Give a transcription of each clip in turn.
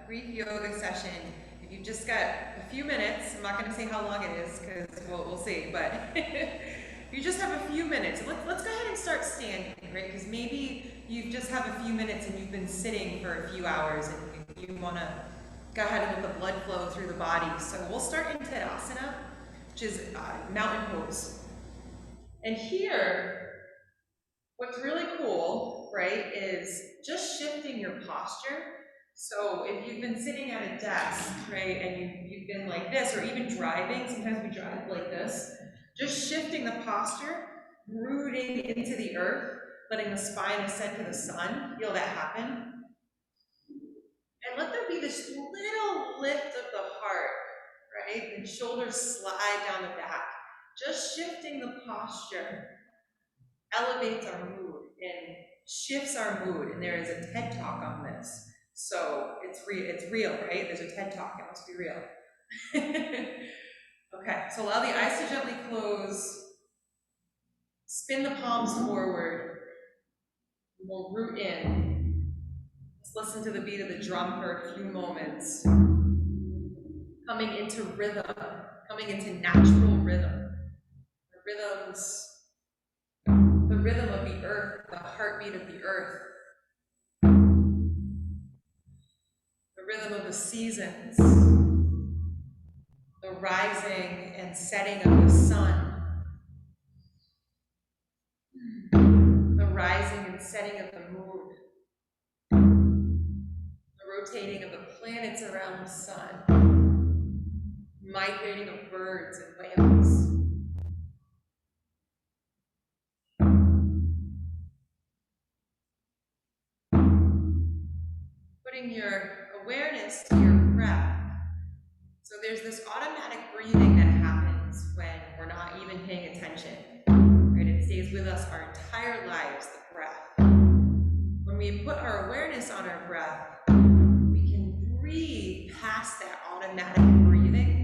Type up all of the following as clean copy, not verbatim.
brief yoga session. If you've just got a few minutes, I'm not going to say how long it is because we'll see, but if you just have a few minutes, let's go ahead and start standing, right? Because maybe you just have a few minutes and you've been sitting for a few hours and you want to go ahead and let the blood flow through the body. So we'll start in Tadasana, which is mountain pose. And here, what's really cool, right, is just shifting your posture. So if you've been sitting at a desk, right, and you've been like this, or even driving, sometimes we drive like this, just shifting the posture, rooting into the earth, letting the spine ascend to the sun, feel that happen. And let there be this little lift of the heart, right, and shoulders slide down the back. Just shifting the posture elevates our mood and shifts our mood. And there is a TED Talk on this. So it's real, right? There's a TED Talk, it must be real. Okay, so allow the eyes to gently close. Spin the palms forward. We'll root in. Let's listen to the beat of the drum for a few moments. Coming into rhythm, coming into natural rhythm. The rhythm of the earth, the heartbeat of the earth. The rhythm of the seasons, the rising and setting of the sun, the rising and setting of the moon, the rotating of the planets around the sun, migrating of birds and whales. Putting your awareness to your breath. So there's this automatic breathing that happens when we're not even paying attention. Right? It stays with us our entire lives, the breath. When we put our awareness on our breath, we can breathe past that automatic breathing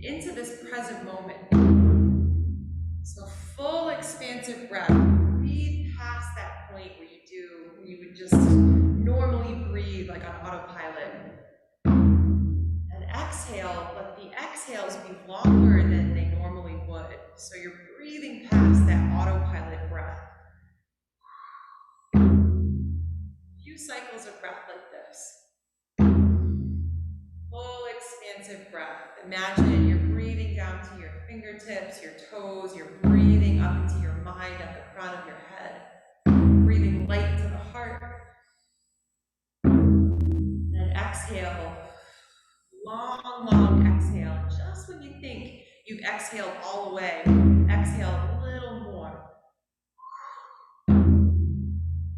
into this present moment. So full expansive breath. Breathe past that point where you would just normally breathe like on autopilot. And exhale, let the exhales be longer than they normally would. So you're breathing past that autopilot breath. A few cycles of breath like this. Full expansive breath. Imagine you're breathing down to your fingertips, your toes, you're breathing up into your mind at the crown of your head. Breathing light to the heart. And exhale. Long exhale. Just when you think you've exhaled all the way, exhale a little more.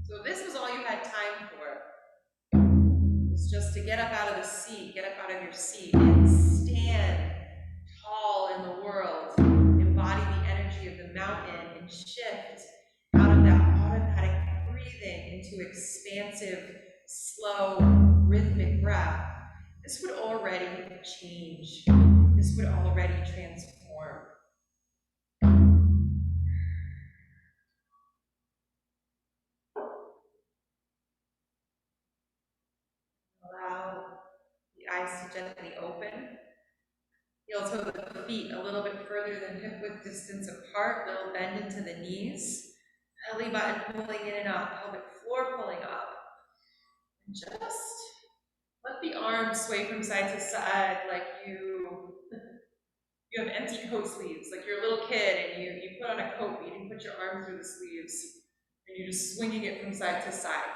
So this was all you had time for. It's just to get up out of the seat, get up out of your seat and stand tall in the world. Embody the energy of the mountain and shift out of that automatic breathing into expansive, slow, rhythmic breath. This would already change. This would already transform. Allow the eyes to gently open. Heel toe the feet a little bit further than hip width distance apart. Little bend into the knees. Belly button pulling in and up. Pelvic floor pulling up. And just let the arms sway from side to side like you have empty coat sleeves, like you're a little kid and you put on a coat, but you didn't put your arm through the sleeves, and you're just swinging it from side to side.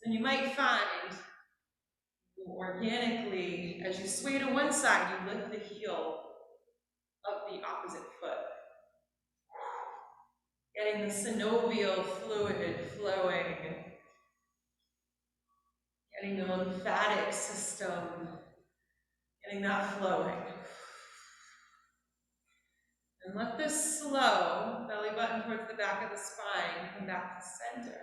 And you might find organically, as you sway to one side, you lift the heel of the opposite foot. Getting the synovial fluid flowing. Getting the lymphatic system, getting that flowing. And let this slow, belly button towards the back of the spine, come back to center.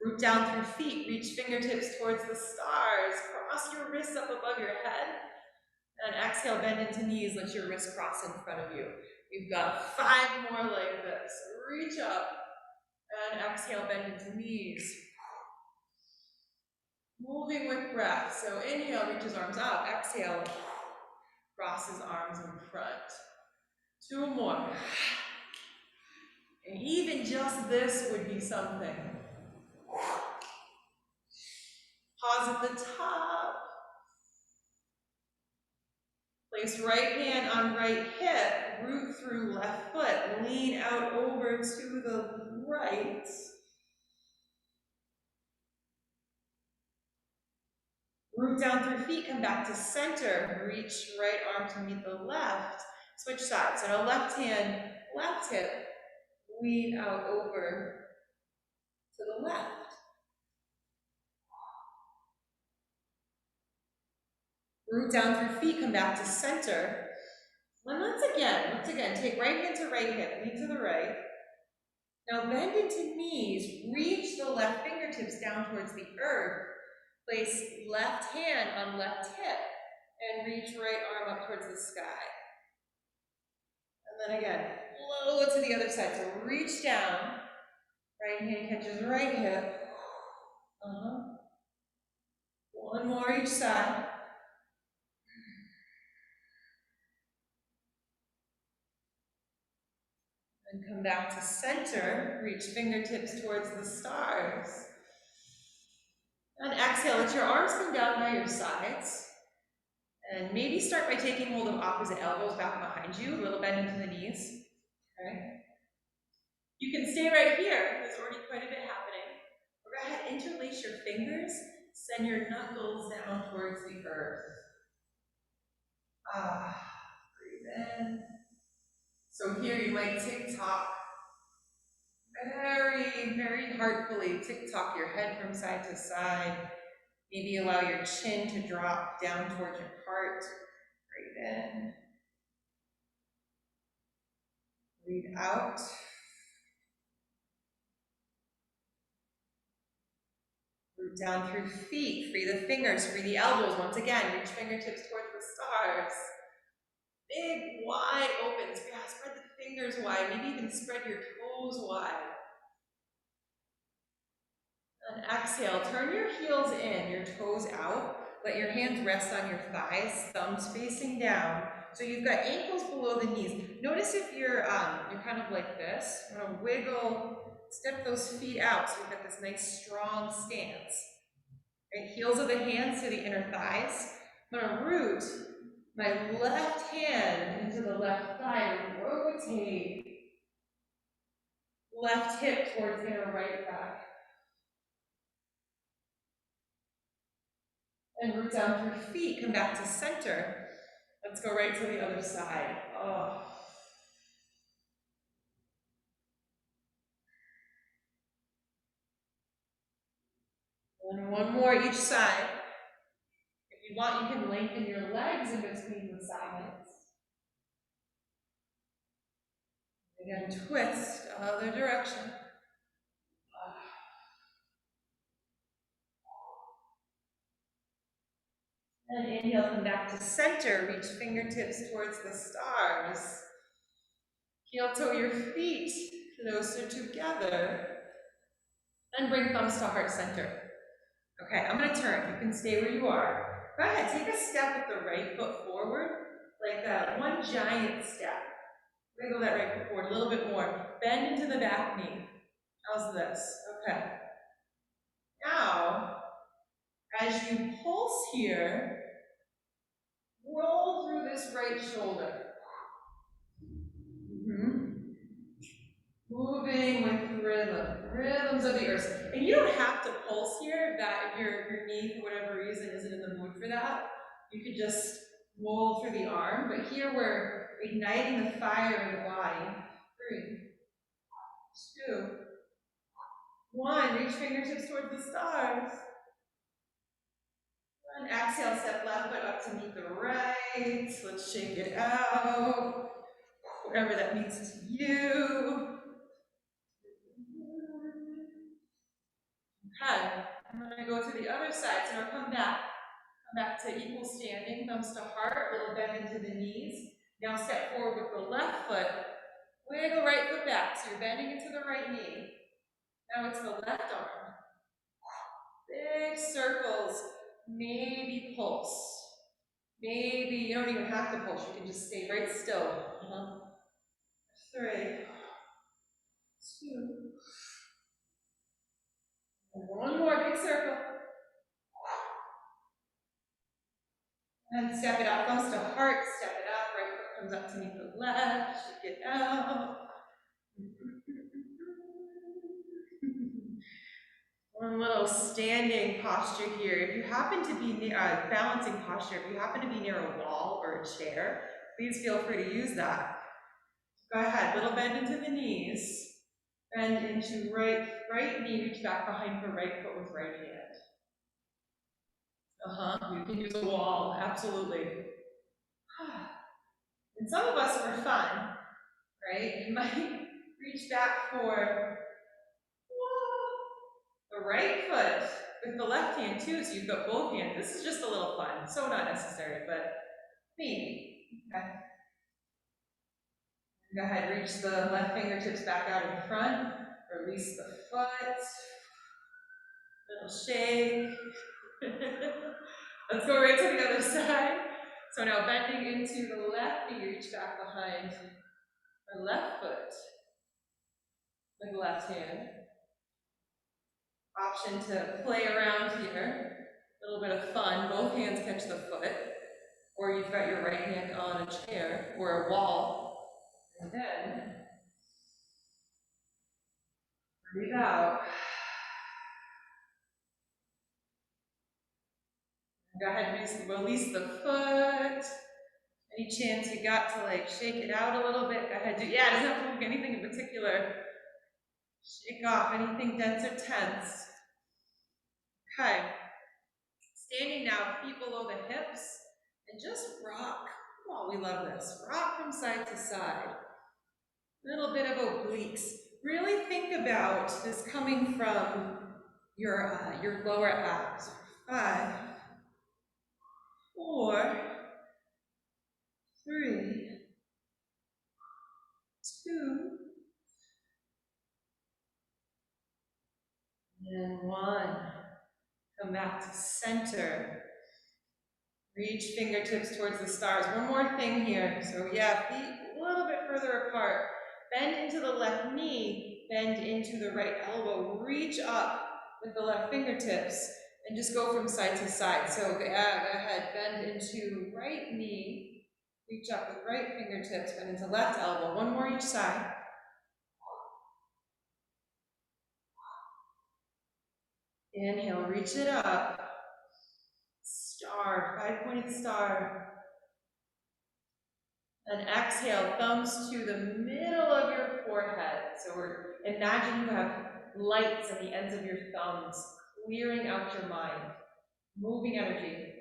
Root down through feet, reach fingertips towards the stars, cross your wrists up above your head, and exhale, bend into knees, let your wrists cross in front of you. We've got 5 more like this. Reach up, And exhale, bend into knees. Moving with breath. So inhale, reaches arms up. Exhale, crosses arms in front. 2 more. And even just this would be something. Pause at the top. Place right hand on right hip. Root through left foot. Lean out over to the right. Root down through feet, come back to center. Reach right arm to meet the left. Switch sides. So now left hand, left hip. Lean out over to the left. Root down through feet, come back to center. And once again, take right hand to right hip, lean to the right. Now bend into knees, reach the left fingertips down towards the earth. Place left hand on left hip and reach right arm up towards the sky. And then again, blow to the other side. So reach down, right hand catches right hip. One more each side. And come back to center, reach fingertips towards the stars. And exhale, let your arms come down by your sides. And maybe start by taking hold of opposite elbows back behind you, a little bend into the knees. Okay. You can stay right here, there's already quite a bit happening. Or go ahead, interlace your fingers, send your knuckles down towards the earth. Breathe in. So here you might tick-tock. Very, very heartfully tick-tock your head from side to side. Maybe allow your chin to drop down towards your heart. Breathe in. Breathe out. Root down through feet. Free the fingers, free the elbows. Once again, reach fingertips towards the stars. Big, wide open. Yeah, spread the fingers wide. Maybe even spread your toes wide. And exhale, turn your heels in, your toes out. Let your hands rest on your thighs, thumbs facing down. So you've got ankles below the knees. Notice if you're kind of like this. You want to wiggle, step those feet out so you've got this nice strong stance. Right? Heels of the hands to the inner thighs. I'm going to root my left hand into the left thigh and rotate. Left hip towards inner right thigh. And root down through feet, come back to center. Let's go right to the other side. And one more each side. If you want, you can lengthen your legs in between the sides. Again, twist, other direction. And inhale, come back to center. Reach fingertips towards the stars. Heel toe your feet, closer together. And bring thumbs to heart center. Okay, I'm going to turn. You can stay where you are. Go ahead, take a step with the right foot forward, like that. One giant step. Wiggle that right foot forward a little bit more. Bend into the back knee. How's this? Okay. Now, as you pulse here, roll through this right shoulder. Moving with rhythms of the earth. And you don't have to pulse here if your knee, for whatever reason, isn't in the mood for that. You could just roll through the arm, but here we're igniting the fire in the body. 3, 2, 1. Reach fingertips towards the stars. And exhale, step left foot up to meet the right. Let's shake it out. Whatever that means to you. Okay, I'm going to go to the other side. So now come back. Come back to equal standing, thumbs to heart, little bend into the knees. Now step forward with the left foot. Wiggle right foot back. So you're bending into the right knee. Now it's the left arm. Big circles, maybe pulse. Maybe you don't even have to pulse, you can just stay right still. 3, 2, and one more big circle. And step it up, thumbs to heart, step it up, right foot comes up to meet the left, shake it out. One little standing posture here. If you happen to be near, balancing posture, if you happen to be near a wall or a chair, please feel free to use that. Go ahead, little bend into the knees. Bend into right knee, reach back behind for right foot with right hand. You can use a wall, absolutely. And some of us, for fun, right? You might reach back for the right foot with the left hand too, so you've got both hands. This is just a little fun, so not necessary, but maybe. Okay. Go ahead, reach the left fingertips back out in front, release the foot, little shake. Let's go right to the other side. So now bending into the left knee, reach back behind our left foot with the left hand. Option to play around here, a little bit of fun. Both hands catch the foot, or you've got your right hand on a chair or a wall. And then breathe out. Go ahead and release the foot. Any chance you got to like shake it out a little bit, go ahead. It doesn't have to look anything in particular. Shake off anything dense or tense. Okay. Standing now, feet below the hips, and just rock. Oh, we love this. Rock from side to side. A little bit of obliques. Really think about this coming from your lower abs. 5, 4, 3, 2, and 1. Come back to center. Reach fingertips towards the stars. One more thing here. So yeah, feet a little bit further apart. Bend into the left knee, bend into the right elbow. Reach up with the left fingertips and just go from side to side. So go ahead, bend into right knee, reach up with right fingertips, bend into left elbow. One more each side. Inhale, reach it up. Star, 5-pointed star. And exhale, thumbs to the middle of your forehead. So imagine you have lights at the ends of your thumbs, clearing out your mind, moving energy.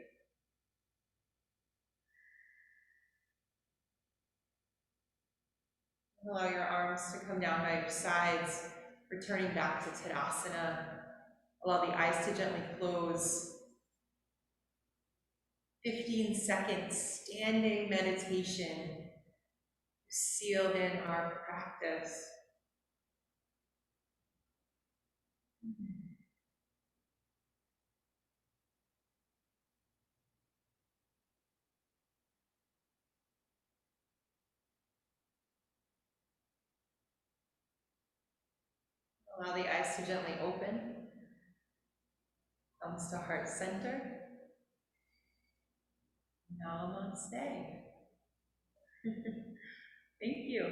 Allow your arms to come down by your sides, returning back to Tadasana. Allow the eyes to gently close. 15 seconds, standing meditation, sealed in our practice. Allow the eyes to gently open. Thumbs to heart center. Namaste. Thank you.